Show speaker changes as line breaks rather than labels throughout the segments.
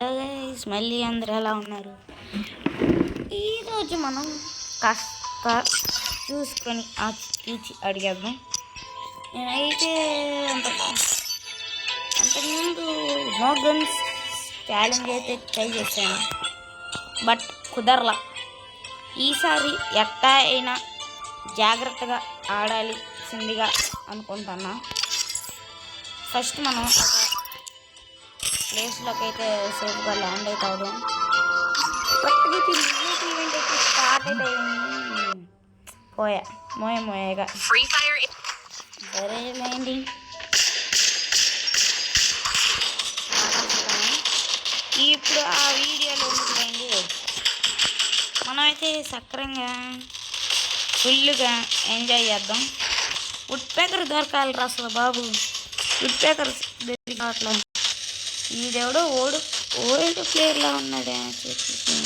Guys మళ్ళీ అందరూ ఎలా ఉన్నారు? ఈరోజు మనం కాస్త చూసుకొని తీసి అడిగేద్దాం. నేనైతే అంతకుముందు నో గన్స్ ఛాలెంజ్ అయితే ట్రై చేశాను, బట్ కుదరలా. ఈసారి ఎట్టా అయినా జాగ్రత్తగా ఆడాల్సిందిగా అనుకుంటున్నా. ఫస్ట్ మనం ప్లేస్లోకి అయితే సేఫ్గా ల్యాండ్ అయితే అవుదాం. కరెక్ట్గా ఈవెంట్ అయితే స్టార్ట్ అయితే మోయగా సరే లేండి. ఇప్పుడు ఆ వీడియోలో ఉంటుందండి. మనమైతే సక్రంగా ఫుల్గా ఎంజాయ్ చేద్దాం. వుడ్ పేకర్ దొరకాలి అసలు బాబు. Would pecker దొరికట్లా. ఈడెవడో ఓల్డ్ ప్లేయర్లా ఉన్నాడే చేతికి.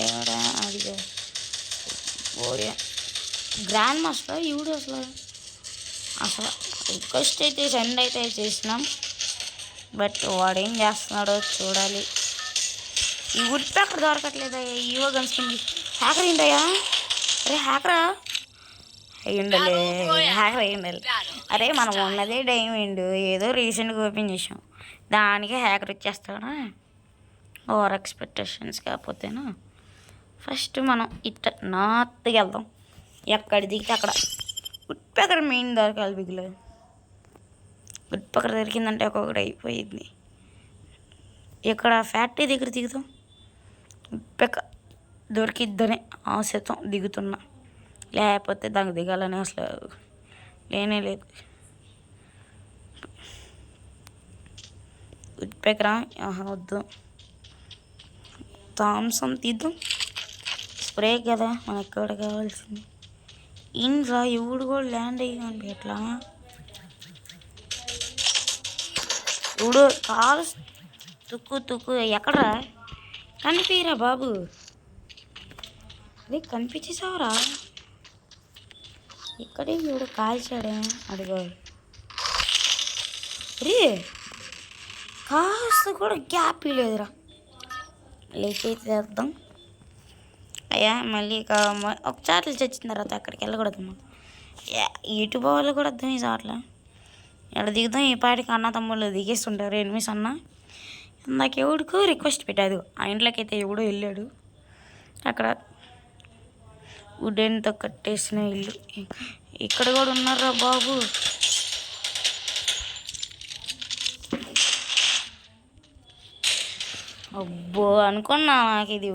ఎవడా అడిగా ఓడియా గ్రాండ్ మాస్టర్ ఈవిడు అసలు రిక్వెస్ట్ అయితే సెండ్ అయితే చేసినాం, బట్ వాడు ఏం చేస్తున్నాడో చూడాలి. ఈ వుడ్ పేకర్ దొరకట్లేదా? ఈవో గన్స్కింది. హ్యాకర్ ఏంటయ్యా? అరే హ్యాకరా అయ్యుండాలి, హ్యాకర్ అయ్యుండాలి. అరే మనం ఉన్నదే డైమండ్, ఏదో రీసెంట్గా ఓపెన్ చేసాం, దానికి హ్యాకర్ ఇచ్చేస్తాడా? Over expectations. కాకపోతేనా ఫస్ట్ మనం ఇట్ట నార్త్కి వెళ్దాం. ఎక్కడ దిగితే అక్కడ వుడ్ పేకర్ మెయిన్ దొరకాలి. బిగులు వుడ్ పేకర్ దొరికిందంటే ఒక్కొక్కటి అయిపోయింది. ఇక్కడ ఫ్యాక్టరీ దగ్గర దిగుతాం. వుడ్ పేకర్ దొరికిద్దని ఆశతో దిగుతున్నా, లేకపోతే దానికి దిగాలని అసలు లేనే లేదు. వుడ్ పేకరా వద్దు, థామ్సన్ తీద్దాం. స్ప్రే కదా మనకు ఎక్కడ కావాల్సింది. ఇంట్లో ఎవడు కూడా ల్యాండ్ అయ్యాను ఎట్లా ఇప్పుడు కాలు తుక్కు ఎక్కడరా? కనిపిరా బాబు. అదే కనిపించేసావరా? ఇక్కడే ఎవడు కాల్చాడే అడిగో. రే కాస్త కూడా గ్యాప్ లేదురా. లేకైతే చేద్దాం అయ్యా. మళ్ళీ ఒకసారి చచ్చిన తర్వాత అక్కడికి వెళ్ళకూడదమ్మా. ఇటు పోవాలి కూడా అర్థం ఈ సార్లు. ఇక్కడ దిగుదాం. ఈ పాటికి అన్న తమ్ముళ్ళు దిగేస్తుంటారు ఎనిమిస్ అన్న. నాకు ఎవడికో రిక్వెస్ట్ పెట్టాదు. ఆ ఇంట్లోకి అయితే ఎవడో వెళ్ళాడు. అక్కడ వుడెన్తో కట్టేసిన ఇల్లు. ఇక్కడ కూడా ఉన్నారా బాబు. అబ్బో అనుకున్నా నాకు ఇది.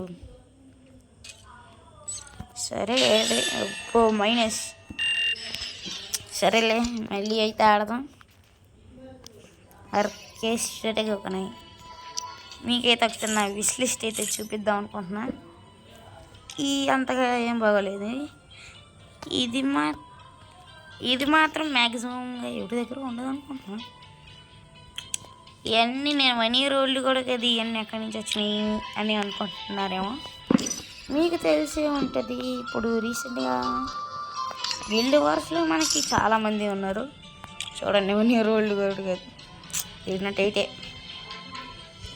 సరే అబ్బో మైనస్. సరేలే మళ్ళీ అయితే ఆడదాం. ఆర్కెస్ట్రేట్గా ఒకనాయి. మీకైతే ఒకసారి నా విష్ లిస్ట్ అయితే చూపిద్దాం అనుకుంటున్నా. ఈ అంతగా ఏం బాగోలేదు. ఇది మాత్రం మ్యాక్సిమంగా ఎవరి దగ్గర ఉండదు అనుకుంటున్నా. ఇవన్నీ నేను 1 year old కూడా కదా, ఇవన్నీ ఎక్కడి నుంచి వచ్చినాయి అని అనుకుంటున్నారేమో. మీకు తెలిసే ఉంటుంది. ఇప్పుడు రీసెంట్గా గిల్డ్ వార్స్లో మనకి చాలామంది ఉన్నారు చూడండి. 1 year old కూడా కాదు, తిరిగినట్టయితే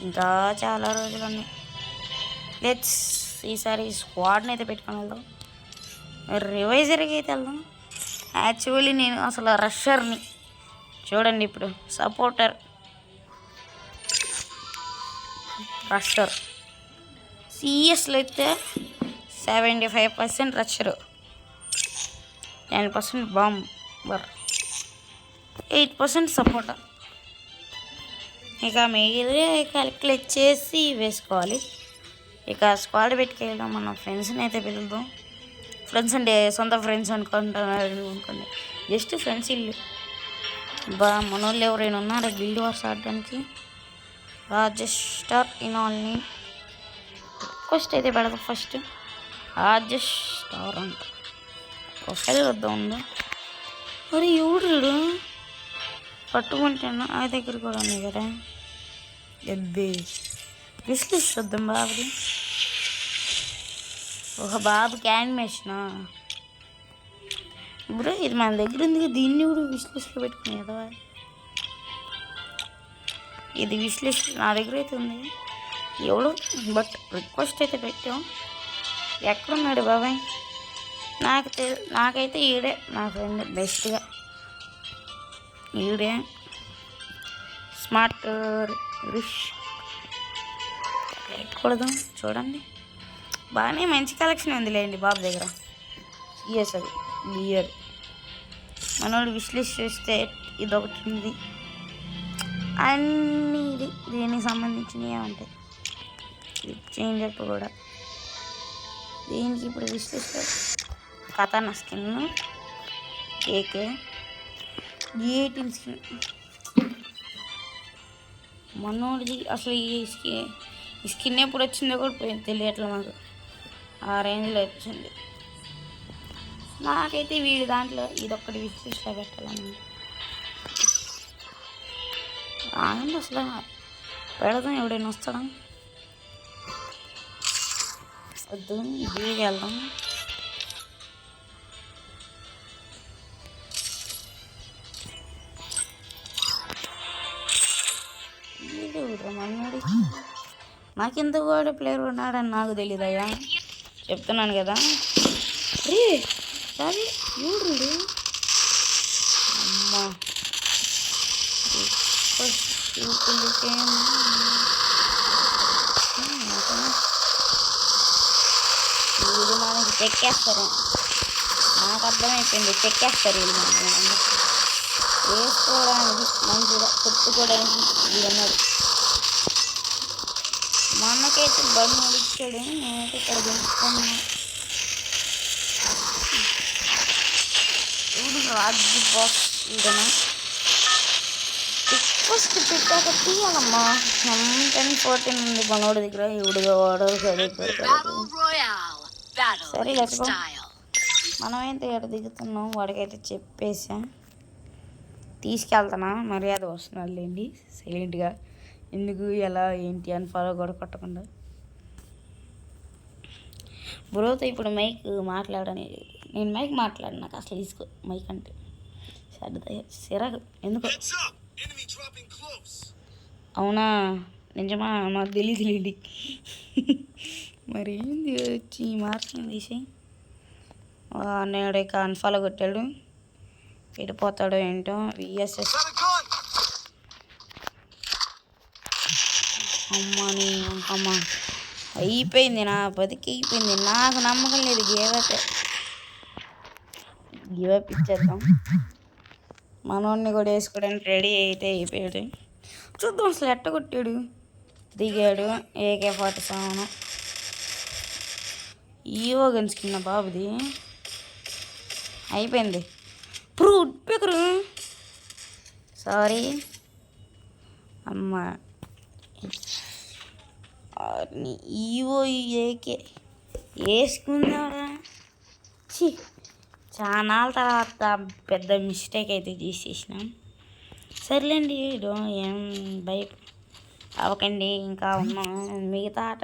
ఇంకా చాలా రోజులు ఉన్నాయి. లెట్స్ ఈసారి స్క్వాడ్ని అయితే పెట్టుకొని వెళ్దాం. రివైజర్కి అయితే వెళ్దాం. యాక్చువల్లీ నేను అసలు రషర్ని చూడండి. ఇప్పుడు సపోర్టర్ రషర్. సిఎస్లో అయితే 75% రషరు, 10% బాంబర్, 8% సపోర్టర్. ఇక మీరే క్యాలిక్యులేట్ చేసి వేసుకోవాలి. ఇక స్క్వాడ్ పెట్టుకెళ్దాం. మన ఫ్రెండ్స్ని అయితే పిలుద్దాం. ఫ్రెండ్స్ అంటే సొంత ఫ్రెండ్స్ అనుకోండి, జస్ట్ ఫ్రెండ్స్ ఇల్లు. మన వాళ్ళు ఎవరైనా ఉన్నారా గిల్డ్ వార్స్ ఆడడానికి? రాజెస్టర్ ఇన్ ఆల్ని రిక్వెస్ట్ అయితే పెడదాం. ఫస్ట్ రాజెస్టర్ అంట ప్రొఫైల్ వద్దా ఉందా? మరి ఎవడు పట్టుకుంటాను. ఆ దగ్గర కూడా ఉన్నాయి కదా. ఎబ్బే విశ్లేష్ వద్దాం బాబుది. ఒక బాబుకి యానిమేషనా బ్రో? ఇది మన దగ్గర ఉంది. దీన్ని కూడా విశ్లేషలో పెట్టుకునే కదా. ఇది విష్ లిస్ట్ నా దగ్గర అయితే ఉంది. ఎవడు బట్ రిక్వెస్ట్ అయితే పెట్టాం. ఎక్కడున్నాడు బాబాయ్? నాకైతే ఈడే నా ఫ్రెండ్ బెస్ట్గా. ఈడే స్మార్ట్ రిష్ ఎక్కకూడదు. చూడండి బాగానే మంచి కలెక్షన్ ఉందిలేండి బాబు దగ్గర. ఇయర్స్ అది ఇయర్ మనోడు విష్ లిస్ట్ చూస్తే ఇదొకటి ఉంది. అన్నీ దీనికి సంబంధించినవి ఉంటాయి. చేంజర్ కూడా దీనికి ఇప్పుడు విష్ లిస్ట్ కథానా స్కిన్ కేకే 18 స్కిన్. మనోడిది అసలు ఈ స్కిన్ ఎప్పుడు వచ్చిందో కూడా పోయింది తెలియట్లే మాకు. ఆ రేంజ్లో వచ్చింది. నాకైతే వీడి దాంట్లో ఇదొక్కటి విష్ లిస్ట్లో పెట్టాలని ఆనంద. అసలు పెడదాం, ఎవడైనా వస్తాడా? వద్దు, వీడికి వెళ్దాం. మన్నాడు నాకెందుకు కూడా ప్లేయర్ ఉన్నాడని నాకు తెలీదయ్యా, చెప్తున్నాను కదా. రే సరే చూడు అమ్మా వీళ్ళు మనకి చెక్కేస్తారు. నాకు అర్థమైపోయింది, చెక్కేస్తారు వీళ్ళు మనకి. వేసుకోవడానికి మంచిగా కొట్టుకోవడానికి వీడన్నాడు. మనకైతే బండి నడిచాడు. నేనైతే ఇక్కడ దించుకున్నా. వీడు రాజు బాక్స్ వీడనా రిక్వెస్ట్ పెట్టాక తీయాలమ్మా. 10-14 ఉంది మనోడి దగ్గర. ఇవిడుగా వాడరు సరే లేకపో. మనమైతే ఇక్కడ దిగుతున్నాం. వాడికైతే చెప్పేసా తీసుకెళ్తానా. మర్యాద వస్తున్నాడు లేండి సైలెంట్గా. ఎందుకు ఎలా ఏంటి అని ఫాలో కూడా కొట్టకుండా. బ్రోతో ఇప్పుడు మైక్ మాట్లాడని నేను మైక్ మాట్లాడిన నాకు అసలు తీసుకో మైక్ అంటే సిరాకు ఎందుకు. అవునా నిజమా? మాకు తెలియదులేండి. మరి ఏంది వచ్చి మార్కింగ్ తీసి నేడు ఇక అన్ఫాలో కొట్టాడు. వెళ్ళిపోతాడో ఏంటో. విఎస్ఎస్ అమ్మని అమ్మ అయిపోయింది. నా బతికి అయిపోయింది. నాకు నమ్మకం లేదు. గివప్ ఇచ్చేద్దాం. మనోడిని కూడా వేసుకోవడానికి రెడీ అయితే అయిపోయాడు. చూద్దాం అసలు ఎట్ట కొట్టాడు. దిగాడు. AK-47 ఈవో గన్స్ కింద బాబుది అయిపోయింది. ఫ్రూట్ పికరు సారీ అమ్మ. EO AK వేసుకుందాడా? చాలా తర్వాత పెద్ద మిస్టేక్ అయితే చేసేసినాం. సర్లేండి ఏం భయ అవ్వకండి. ఇంకా ఉన్నాం మిగతా ఆట.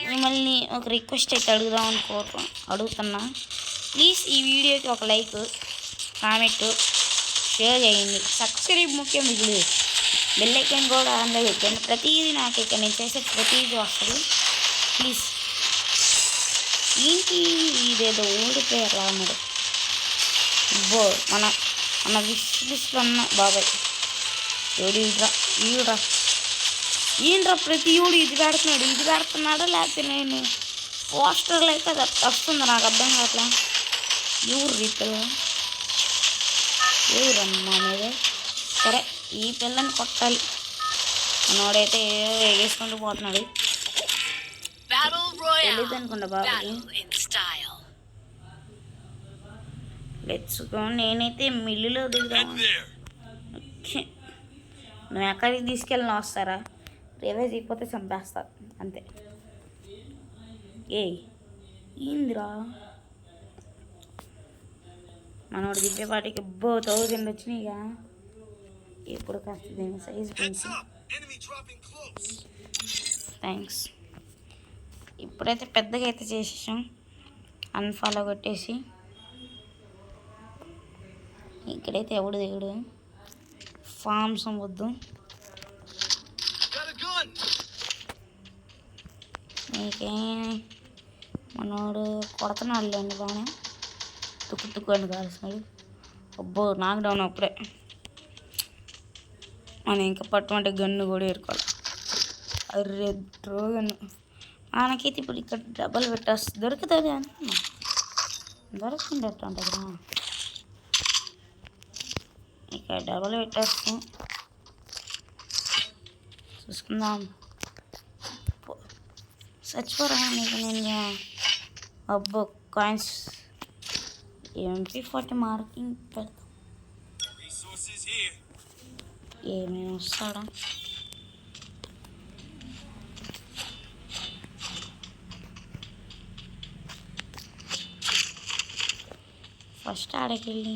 మిమ్మల్ని ఒక రిక్వెస్ట్ అయితే అడుగుదామని అడుగుతున్నా. ప్లీజ్ ఈ వీడియోకి ఒక లైక్, కామెంట్, షేర్ చేయండి. సబ్స్క్రైబ్ ముఖ్యం. ఇప్పుడు బెల్ ఐకాన్ కూడా ఆన్లో పెట్టండి. ప్రతిదీ నాకు ఇక్కడ నేను చేసే ప్రతిదీ వస్తుంది. ప్లీజ్. ఏంటి ఇదేదో ఓడిపోయారు అన్నాడు. మన విష్ లిస్ట్లో ఉన్న బాబాయ్ ఈడురా ఏంట్రా ప్రతి ఈడు ఇది పెడుతున్నాడా లేకపోతే నేను పోస్టర్లు అయితే వస్తుంది నాకు అర్థం కావట్లే. ఎవరు ఈ పిల్ల? ఎవరమ్మా మీదే? సరే ఈ పిల్లని కొట్టాలి. మనోడైతే వేసుకుంటూ పోతున్నాడు. తెలియదు అనుకుంటా బాబాయ్. Let's go. నేనైతే మిల్లులో దిగుదాం. నువ్వు ఎక్కడికి తీసుకెళ్ళినా వస్తారా? రివైజ్ అయిపోతే చంపేస్తా అంతే. ఏందిరా మనోడు దిగ్గేపాటికి 1000 వచ్చినాయి. ఇక ఇప్పుడు కాస్త దీని సైజు పెంచి థ్యాంక్స్. ఇప్పుడైతే పెద్దగా అయితే చేసేసాం. అన్ఫాలో కొట్టేసి ఇక్కడైతే ఎవడు దిగుడు ఫామ్స్ వద్దు. నీకే మనోడు కొడుతున్నాడు లేండి బాగానే. తుక్కు కాల్సినాడు. అబ్బో నాకు డౌన్ అప్పుడే. మనం ఇంకా పట్టుమంటే గన్ను కూడా ఏరుకోవాలి. అర్రే డ్రోగన్ మనకైతే ఇప్పుడు ఇక్కడ డబ్బులు పెట్టేస్తుంది. దొరుకుతుంది అనుకున్నా, దొరకకుండా ఎట్లా ఉంటుంది కదా. ఇక్కడ డబ్బులు పెట్టేస్తాం, చూసుకుందాం. చచ్చిపోరా నీకు నేను. అబ్బో కాయిన్స్ MP40 మార్కింగ్ పెడతాం. ఏమేమి వస్తాడా? ఫస్ట్ ఆడకి వెళ్ళి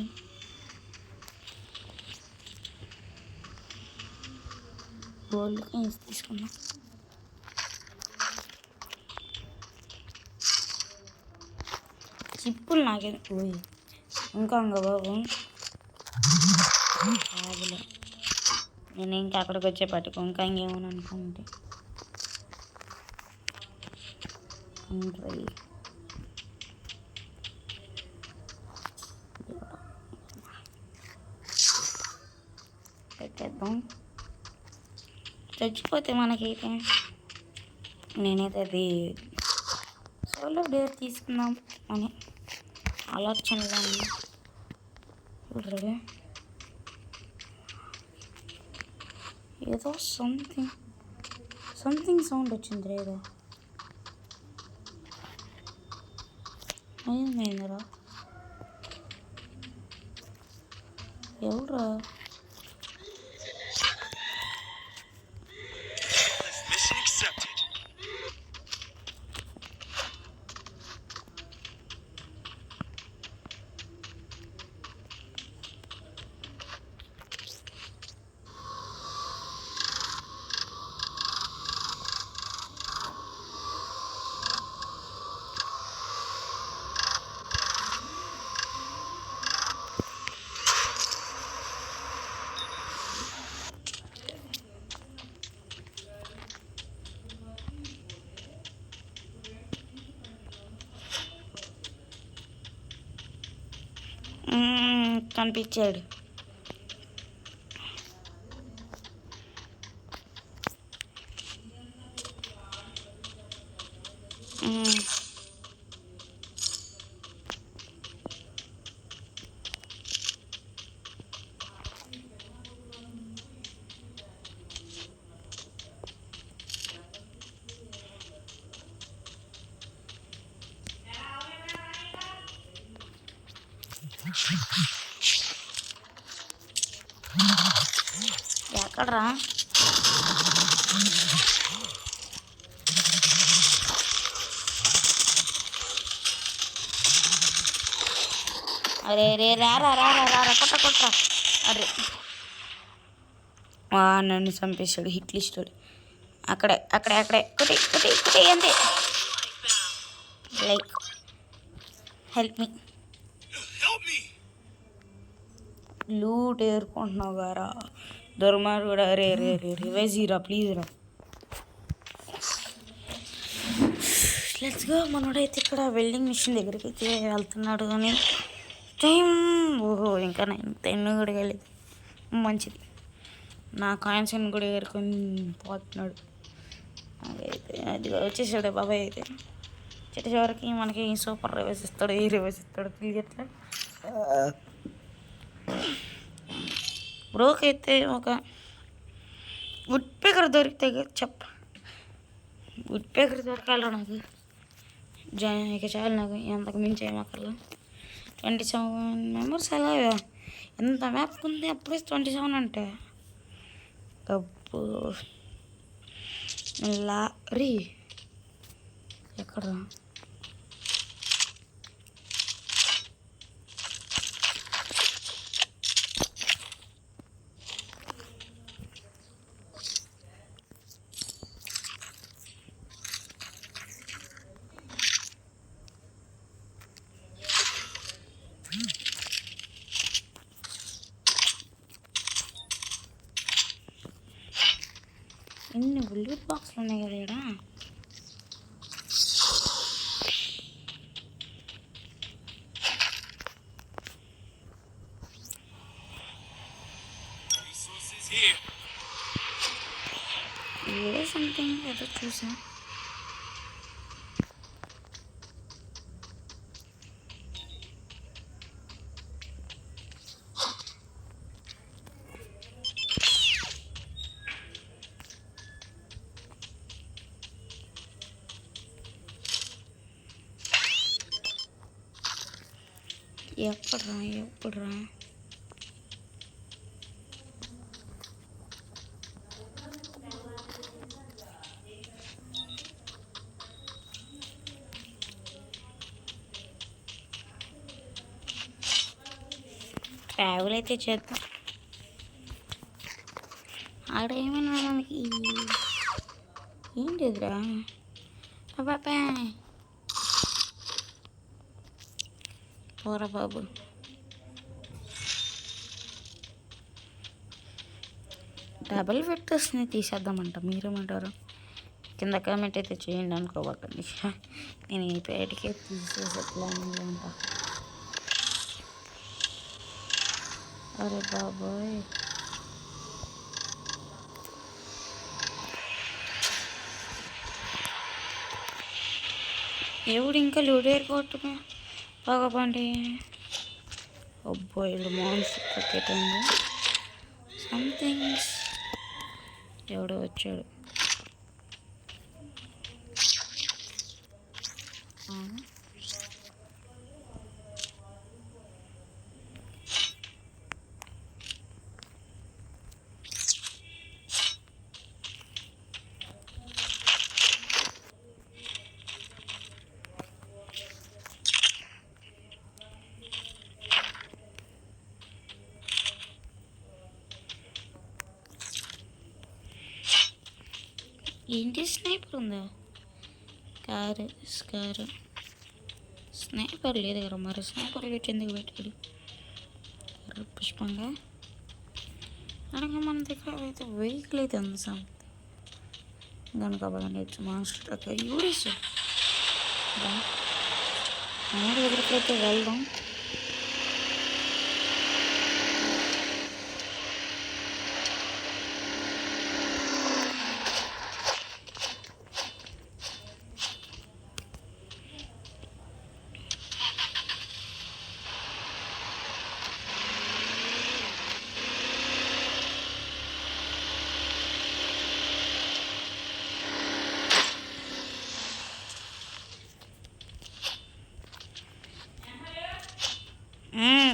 గోల్డ్ కాయిన్స్ తీసుకున్నాం. చిప్పులు నాకే పోయి ఇంకా బాబు కాదులే. నేను ఇంకా అక్కడికి వచ్చే పట్టుకో ఇంకా ఇంకేమని అనుకుంటే పెట్టేద్దాం. చచ్చిపోతే మనకైతే నేనైతే అది సోలో డేర్ తీసుకుందాం అని ఆలోచనలో చూడరే. ఏదో సంథింగ్ సౌండ్ వచ్చింది. ఏదో ఏమైందిరా? ఎవరా? కనిపించాడు. ఎక్కడ్రా? అరే రే రారా రారా రారా కొట్ట. అరే నన్ను చంపేశాడు. హిట్ లిస్టాడు. అక్కడే కుటి అంతే. Like help me. లూట్ ఏరుకుంటున్నావు గారా దుర్మార్ కూడా. రే రివైజ్ రా ప్లీజ్ రా. Let's go. మనోడైతే ఇక్కడ వెల్డింగ్ మిషన్ దగ్గరికి అయితే వెళ్తున్నాడు. కానీ టైం ఇంకా 10 కూడా వెళ్ళేది. మంచిది. నా కాయిన్స్ కూడా ఏరుకొని పోతున్నాడు. అదైతే అది వచ్చేసాడు బాబాయ్. అయితే చివరికి మనకి సూపర్ రివైజ్ ఇస్తాడు. ఏ రివైజ్ ఇస్తాడు తెలియట్లే. బ్రోక్ అయితే ఒక వుడ్ పేకర్ దొరికితే వుడ్ పేకర్ దొరకాలి నాకు. ఇక చాలు నాకు, ఎంతకు మించి ఏమక్కర్లా. 27 మెంబర్స్ ఎలా? ఎంత మ్యాప్ ఉంది అప్పుడే 27 అంటే. డబ్బు లారీ ఎక్కడ? ఇన్ని బుల్లెట్ బాక్స్లు ఉన్నాయి కదా ఇక్కడ. ఏదో సంథింగ్ ఏదో చూసా. ఎప్పుడురా ట్రావెల్ అయితే చేద్దాం. ఆడ ఏమైనా మనకి ఏంటిదిరా బాబా పోరా బాబు. డబల్ ఫిట్టర్స్ని తీసేద్దామంట, మీరేమంటారు? కింద కామెంట్ అయితే చేయండి, అనుకోబాకండి. నేను ఈ పేటికే తీసేసే ప్లానింగ్లో ఉంటా. అరే బాబోయ్, ఎవడు ఇంకా లూడేరు కొట్టుగా బాగోపండి. అబ్బాయిలు మాన్స్టర్ క్రికెట్ ఉంది సంథింగ్స్. ఎవడో వచ్చాడు. ఏంటి స్నైపర్ ఉందా? స్కారు స్నైపర్ లేదు కదా మరి. స్నైపర్ పెట్టి ఎందుకు పెట్టాడు? పుష్పంగా అలాగే మన దగ్గర అయితే వెహికల్ అయితే ఉంది. కనుక బాగా మాస్టర్ యూడిస్ మన దగ్గరికి అయితే వెళ్దాం.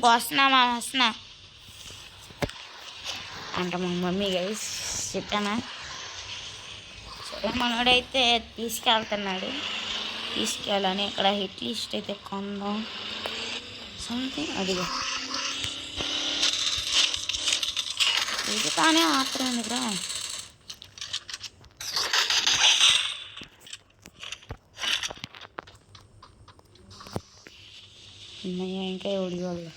వస్తున్నా అంటే మా మమ్మీ గైస్ చెప్పానా. సరే మనోడైతే తీసుకెళ్తున్నాడు. తీసుకెళ్ళాలని ఇక్కడ హిట్ లిస్ట్ అయితే కొందాం సంథింగ్. అదిగో ఇది కానీ ఆత్రం ఎందుకురా. ఇంకా ఎవడి వాళ్ళు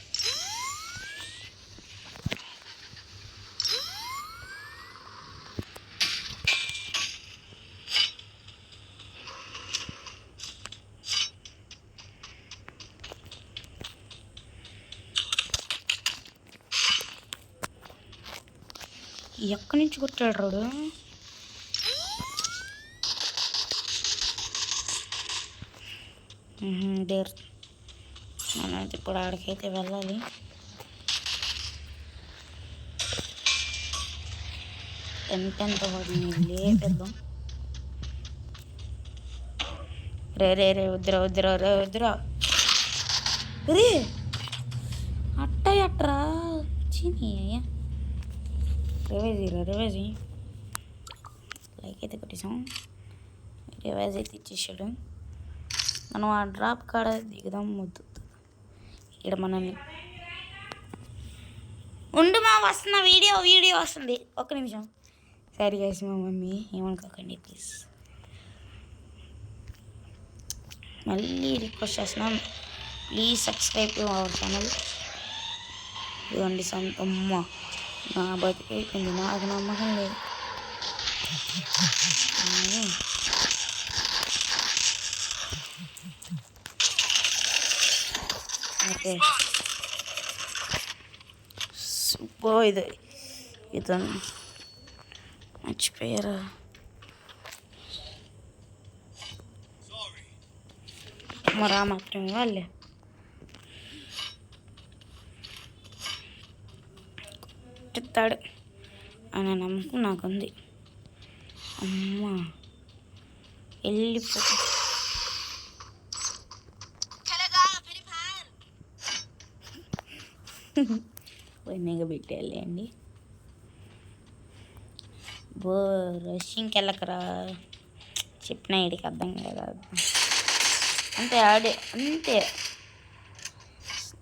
ఎక్కడి నుంచి కొట్టాడు రాడు. డేర్ మనమైతే ఇప్పుడు ఆడికైతే వెళ్ళాలి. ఎంత వాడిని లేపేద్దాం. రే వద్దురా రే అట్టరా చిని రివైజ్ లైక్ అయితే కొట్టేసాం. రివైజ్ అయితే ఇచ్చేసాడు. మనం ఆ డ్రాప్ కాడ దిగుదాం. ముద్దు ఇక్కడ మనల్ని ఉండు మా వస్తున్న వీడియో వస్తుంది. ఒక్క నిమిషం. సరే గైస్, మా మమ్మీ ఏమనుకోకండి ప్లీజ్. మళ్ళీ రిక్వెస్ట్ చేస్తున్నాం, please subscribe to our channel. ఇదిగోండి సొంతమ్మ నా బతికైపోయింది. నాకు నమ్మకం లేదు. Okay super. ఇతను మర్చిపోయారా? మరా మాత్రం వాళ్ళే చెప్తాడు అనే నమ్మకం నాకుంది. అమ్మ వెళ్ళిపో. పోయినాక పెట్టేయాలి. రష్యంకి వెళ్ళకరా చెప్పిన ఇడికి అర్థం కాదు. అంతే ఆడే అంతే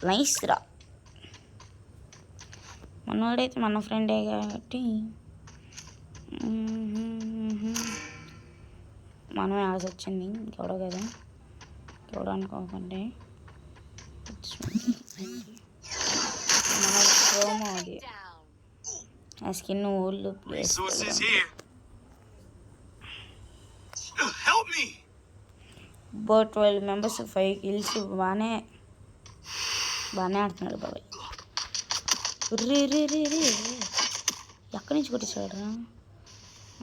నైస్ రా. మనోడైతే మన ఫ్రెండే కాబట్టి మనమే ఆల్సి వచ్చింది. ఇంకెవడో కదా ఎవడో అనుకోకండి. మన ప్రోమో అది ఆ స్కిన్ ఊళ్ళు ప్లేస్ 12 మెంబర్స్ 5 kills బాగానే ఆడుతున్నాడు బాబాయ్. రే రే రే రే ఎక్కడి నుంచి కొట్టేసాడు రా?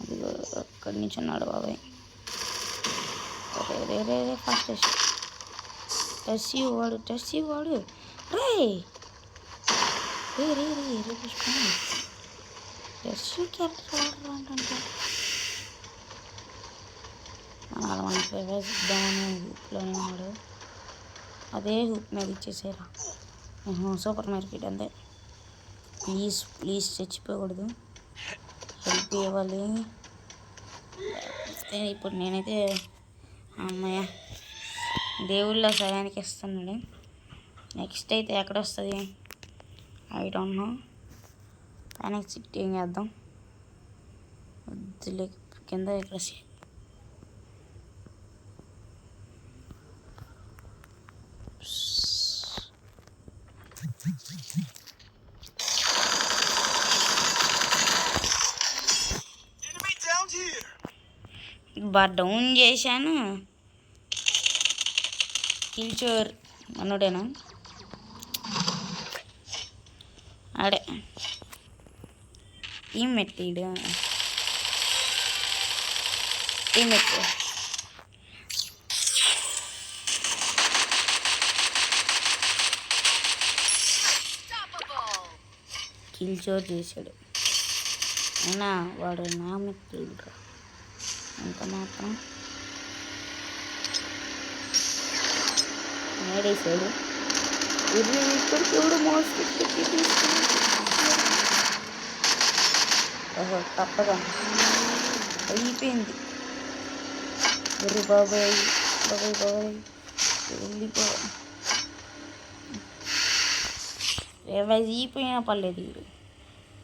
అది అక్కడి నుంచి ఉన్నాడు బాబాయ్. రే రే రే రే ఫాస్ట్ టెస్సి వాడు రే రే రే రే రే పుష్ప టెస్సి క్యారెక్టర్ అంటే మన ఫేవరెట్ ఇద్దామని హూప్లోనే ఉన్నాడు. అదే హూప్ మీద ఇచ్చేసారా. సూపర్ మార్కెట్ అంతే. ప్లీజ్ చచ్చిపోకూడదు. హెల్ప్ ఇవ్వాలి. ఇప్పుడు నేనైతే అమ్మయ్య దేవుళ్ళ సహాయానికి ఇస్తున్నాడు. నెక్స్ట్ అయితే ఎక్కడ వస్తుంది ఐ డోంట్ నో. పైన సిట్టింగ్ చేద్దాం. వద్దులే కింద ఇక్కడ డౌన్ చేశాను. కిల్చోర్ మనోడేనా? ఆడే టీమ్మేట్ కిల్చోర్ చేశాడు. అయినా వాడు నా మిత్రుడు ఎంత మాత్రం నేడేసాడు. ఇక్కడికి ఎవడు ఓహో తప్పగా అయిపోయింది. బాబాయ్ వెళ్ళిపో. అయిపోయినా పర్లేదు.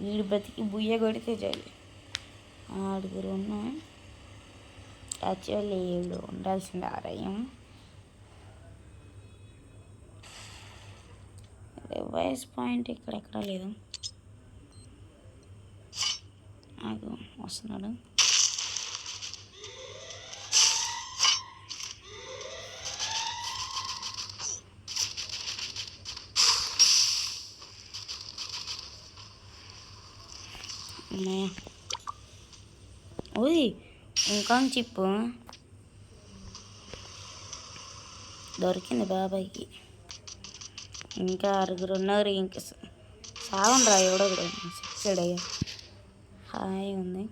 వీడు బతికి బుయ్య కొడితే చాలు. ఆరుగురు ఉన్నా యాక్చువల్లీ వీళ్ళు ఉండాల్సింది ఆరయ్యం. రివైజ్ పాయింట్ ఇక్కడెక్కడా లేదు. నాకు వస్తున్నాడు. ఓయ్ ఇంకా చిప్పు దొరికింది బాబాయ్కి. ఇంకా ఆరుగురు ఉన్నారు. ఇంకా సావన్ రా ఎవడో కూడా సిక్సెడ్ అయ్యా. హాయ్ ఉంది.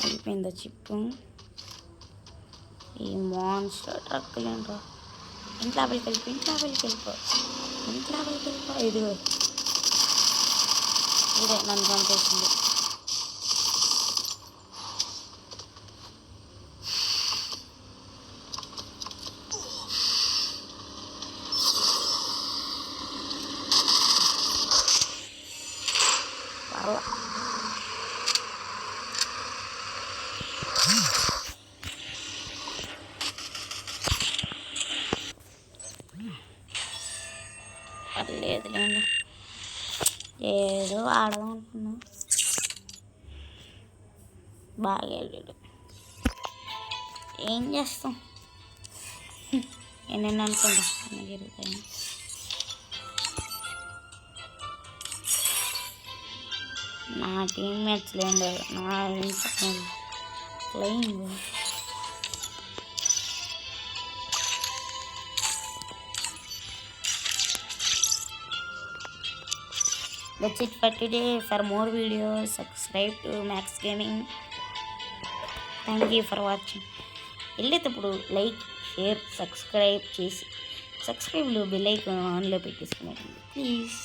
అయిపోయిందా చిప్పు? ఈ మాన్స్టర్ ట్రక్కులేంట్రా. ఇంట్లోపలికి వెళ్ళిపో. ఇదిగో ఇదే నన్ను చంపేసింది. లేదులేండి ఏదో ఆడదాం అనుకున్నా. బాగా వెళ్ళాడు. ఏం చేస్తాం, ఎన్నెన్న అనుకుంటా అన్నీ జరుగుతాయి. నాకేం మెచ్చలేదు నా flying. That's it for today. For more videos, subscribe to Max Gaming. Thank you for watching. వెళ్ళేటప్పుడు లైక్, షేర్, సబ్స్క్రైబ్ చేసి సబ్స్క్రైబ్లో బెల్ ఐకాన్ ఆన్లో పెట్టేసుకున్నాను ప్లీజ్.